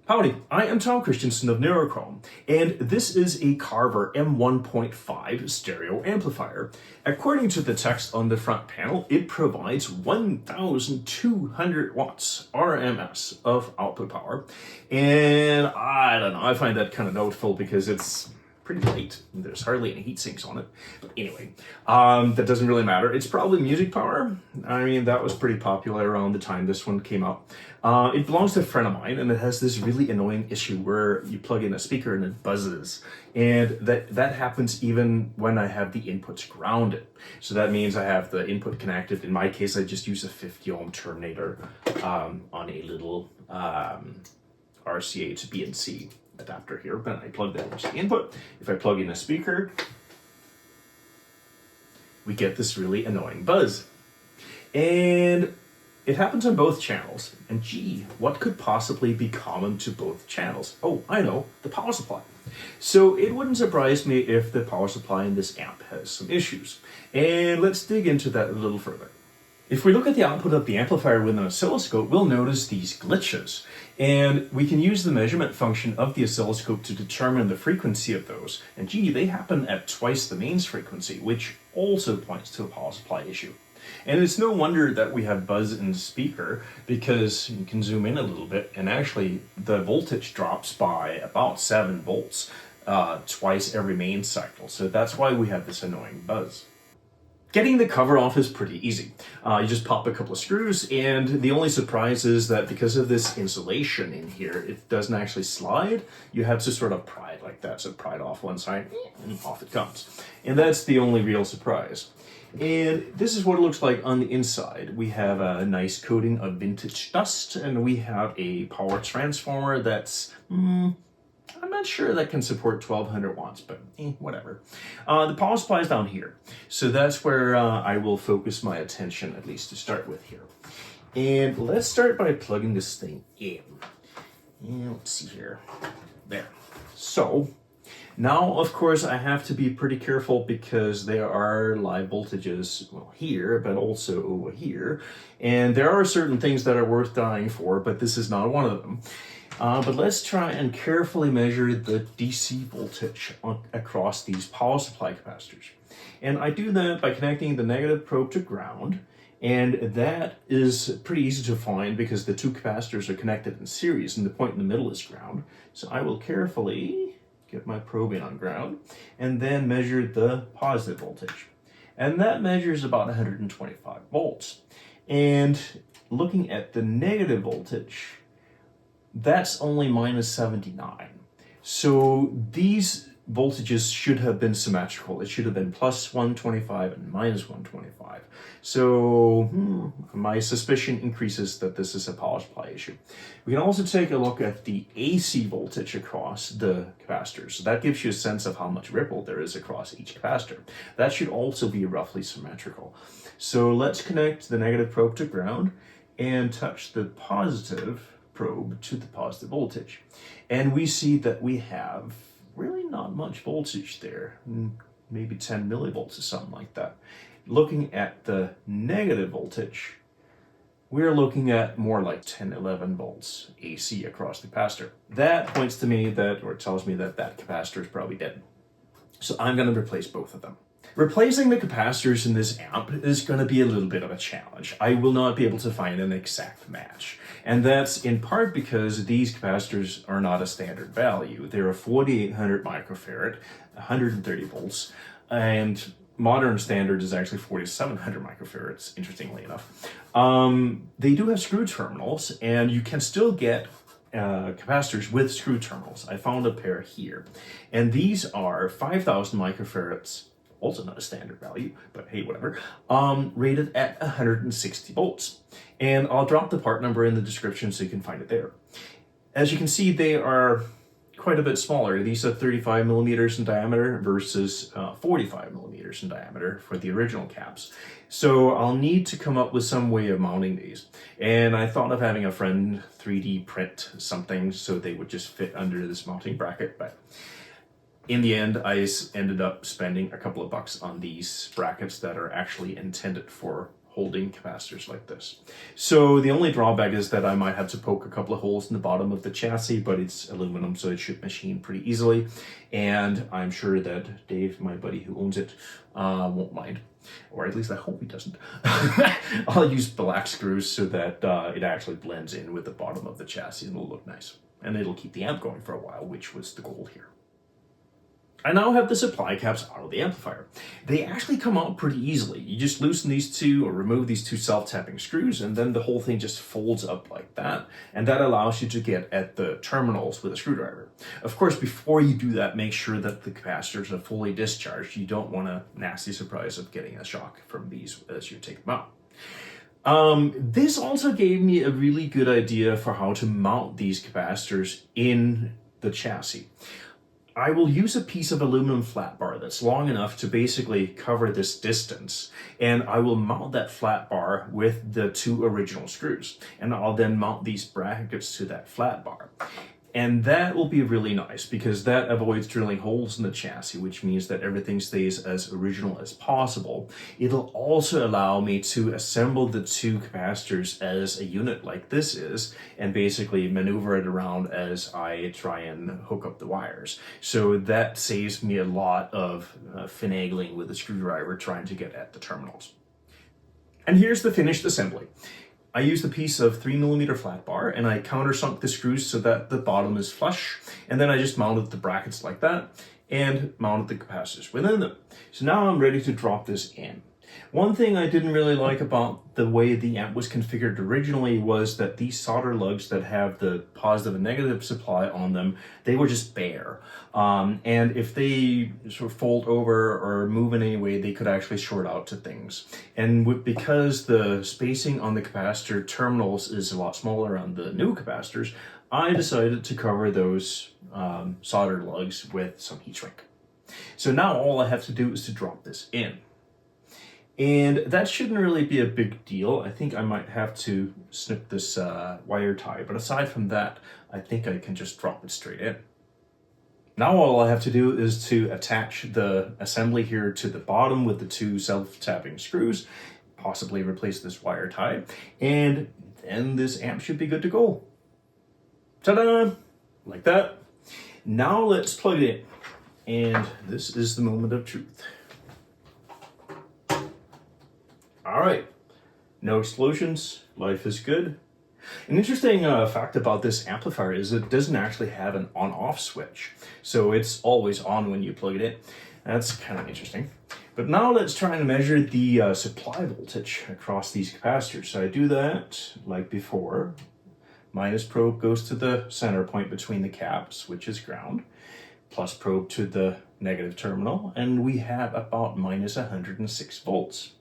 Howdy, I am Christiansen of Neurochrome, and this is a Carver M1.5 stereo amplifier. According to the text on the front panel, it provides 1,200 watts RMS of output power, and I don't know, I find that kind of doubtful because it's pretty light. There's hardly any heat sinks on it. But anyway, that doesn't really matter. It's probably music power. I mean, that was pretty popular around the time this one came out. It belongs to a friend of mine, and it has this really annoying issue where you plug in a speaker and it buzzes. And that happens even when I have the inputs grounded. So that means I have the input connected. In my case, I just use a 50 ohm terminator on a little RCA to BNC adapter here, but I plug that into the input. If I plug in a speaker, we get this really annoying buzz. And it happens on both channels. And gee, what could possibly be common to both channels? Oh, I know, the power supply. So it wouldn't surprise me if the power supply in this amp has some issues. And let's dig into that a little further. If we look at the output of the amplifier with an oscilloscope, we'll notice these glitches. And we can use the measurement function of the oscilloscope to determine the frequency of those. And gee, they happen at twice the mains frequency, which also points to a power supply issue. And it's no wonder that we have buzz in the speaker, because you can zoom in a little bit, and actually the voltage drops by about 7 volts twice every mains cycle. So that's why we have this annoying buzz. Getting the cover off is pretty easy. You just pop a couple of screws, and the only surprise is that because of this insulation in here, it doesn't actually slide. You have to sort of pry it like that. So pry it off one side, and off it comes. And that's the only real surprise. And this is what it looks like on the inside. We have a nice coating of vintage dust, and we have a power transformer that's I'm not sure that can support 1200 watts, but whatever. The power supply is down here. So that's where I will focus my attention, at least to start with here. And let's start by plugging this thing in. And let's see here. There. So now, of course, I have to be pretty careful because there are live voltages, well, here, but also over here. And there are certain things that are worth dying for, but this is not one of them. But let's try and carefully measure the DC voltage across these power supply capacitors. And I do that by connecting the negative probe to ground, and that is pretty easy to find because the two capacitors are connected in series and the point in the middle is ground. So I will carefully get my probe in on ground and then measure the positive voltage. And that measures about 125 volts. And looking at the negative voltage, that's only minus 79. So these voltages should have been symmetrical. It should have been plus 125 and minus 125. So my suspicion increases that this is a power supply issue. We can also take a look at the AC voltage across the capacitors. So that gives you a sense of how much ripple there is across each capacitor. That should also be roughly symmetrical. So let's connect the negative probe to ground and touch the positive probe to the positive voltage. And we see that we have really not much voltage there, maybe 10 millivolts or something like that. Looking at the negative voltage, we're looking at more like 10, 11 volts AC across the capacitor. That points to me that, or tells me that that capacitor is probably dead. So I'm going to replace both of them. Replacing the capacitors in this amp is going to be a little bit of a challenge. I will not be able to find an exact match. And that's in part because these capacitors are not a standard value. They're a 4800 microfarad, 130 volts, and modern standard is actually 4700 microfarads, interestingly enough. They do have screw terminals, and you can still get capacitors with screw terminals. I found a pair here. And these are 5000 microfarads, also not a standard value, but hey, whatever, rated at 160 volts. And I'll drop the part number in the description so you can find it there. As you can see, they are quite a bit smaller. These are 35 millimeters in diameter versus 45 millimeters in diameter for the original caps. So I'll need to come up with some way of mounting these. And I thought of having a friend 3D print something so they would just fit under this mounting bracket, but in the end, I ended up spending a couple of bucks on these brackets that are actually intended for holding capacitors like this. So the only drawback is that I might have to poke a couple of holes in the bottom of the chassis, but it's aluminum, so it should machine pretty easily. And I'm sure that Dave, my buddy who owns it, won't mind. Or at least I hope he doesn't. I'll use black screws so that it actually blends in with the bottom of the chassis and it'll look nice. And it'll keep the amp going for a while, which was the goal here. I now have the supply caps out of the amplifier. They actually come out pretty easily. You just loosen these two or remove these two self-tapping screws, and then the whole thing just folds up like that, and that allows you to get at the terminals with a screwdriver. Of course, before you do that, make sure that the capacitors are fully discharged. You don't want a nasty surprise of getting a shock from these as you take them out. This also gave me a really good idea for how to mount these capacitors in the chassis. I will use a piece of aluminum flat bar that's long enough to basically cover this distance, and I will mount that flat bar with the two original screws, and I'll then mount these brackets to that flat bar. And that will be really nice because that avoids drilling holes in the chassis, which means that everything stays as original as possible. It'll also allow me to assemble the two capacitors as a unit like this is, and basically maneuver it around as I try and hook up the wires. So that saves me a lot of finagling with a screwdriver trying to get at the terminals. And here's the finished assembly. I used a piece of 3mm flat bar and I countersunk the screws so that the bottom is flush, and then I just mounted the brackets like that and mounted the capacitors within them. So now I'm ready to drop this in. One thing I didn't really like about the way the amp was configured originally was that these solder lugs that have the positive and negative supply on them, they were just bare. And if they sort of fold over or move in any way, they could actually short out to things. And because the spacing on the capacitor terminals is a lot smaller on the new capacitors, I decided to cover those solder lugs with some heat shrink. So now all I have to do is to drop this in. And that shouldn't really be a big deal. I think I might have to snip this wire tie, but aside from that, I think I can just drop it straight in. Now all I have to do is to attach the assembly here to the bottom with the two self-tapping screws, possibly replace this wire tie, and then this amp should be good to go. Ta-da! Like that. Now let's plug it in. And this is the moment of truth. All right, no explosions, life is good. An interesting fact about this amplifier is it doesn't actually have an on-off switch, so it's always on when you plug it in. That's kind of interesting. But now let's try and measure the supply voltage across these capacitors. So I do that like before. Minus probe goes to the center point between the caps, which is ground. Plus probe to the negative terminal, and we have about minus 106 volts.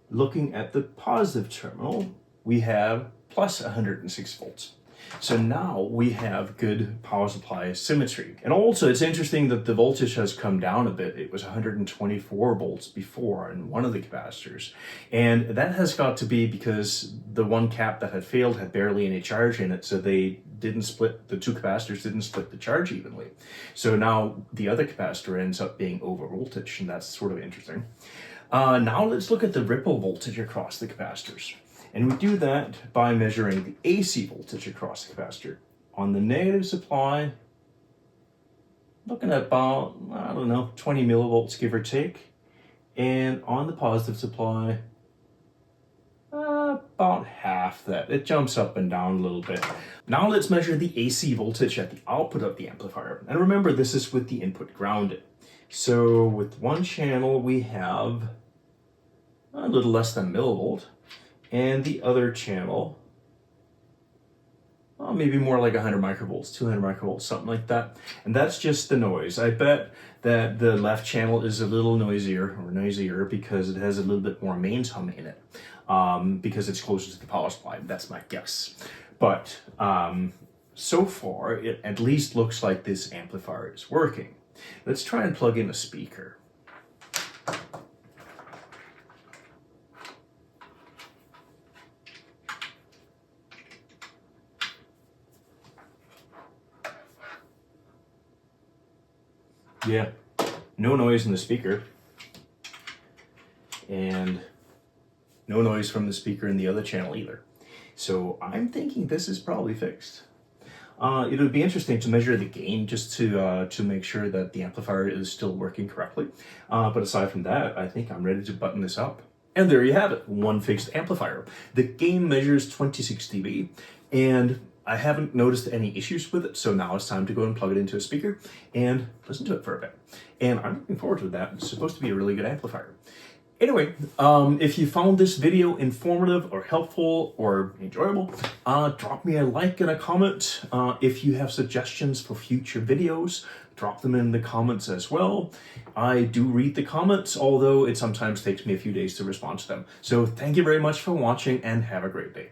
Looking at the positive terminal, we have plus 106 volts. So now we have good power supply symmetry. And also it's interesting that the voltage has come down a bit. It was 124 volts before in one of the capacitors. And that has got to be because the one cap that had failed had barely any charge in it, so the two capacitors didn't split the charge evenly. So now the other capacitor ends up being over voltage, and that's sort of interesting. Now let's look at the ripple voltage across the capacitors. And we do that by measuring the AC voltage across the capacitor. On the negative supply, looking at about, 20 millivolts, give or take. And on the positive supply, about half that. It jumps up and down a little bit. Now let's measure the AC voltage at the output of the amplifier. And remember, this is with the input grounded. So with one channel, we have a little less than a millivolt, and the other channel, maybe more like 100 microvolts, 200 microvolts, something like that. And that's just the noise. I bet that the left channel is a little noisier because it has a little bit more mains hum in it, because it's closer to the power supply. That's my guess. But so far, it at least looks like this amplifier is working. Let's try and plug in a speaker. Yeah, no noise in the speaker. And no noise from the speaker in the other channel either. So I'm thinking this is probably fixed. It would be interesting to measure the gain just to make sure that the amplifier is still working correctly. But aside from that, I think I'm ready to button this up. And there you have it, one fixed amplifier. The gain measures 26 dB, and I haven't noticed any issues with it, so now it's time to go and plug it into a speaker and listen to it for a bit. And I'm looking forward to that. It's supposed to be a really good amplifier. Anyway, if you found this video informative or helpful or enjoyable, drop me a like and a comment. If you have suggestions for future videos, drop them in the comments as well. I do read the comments, although it sometimes takes me a few days to respond to them. So thank you very much for watching and have a great day.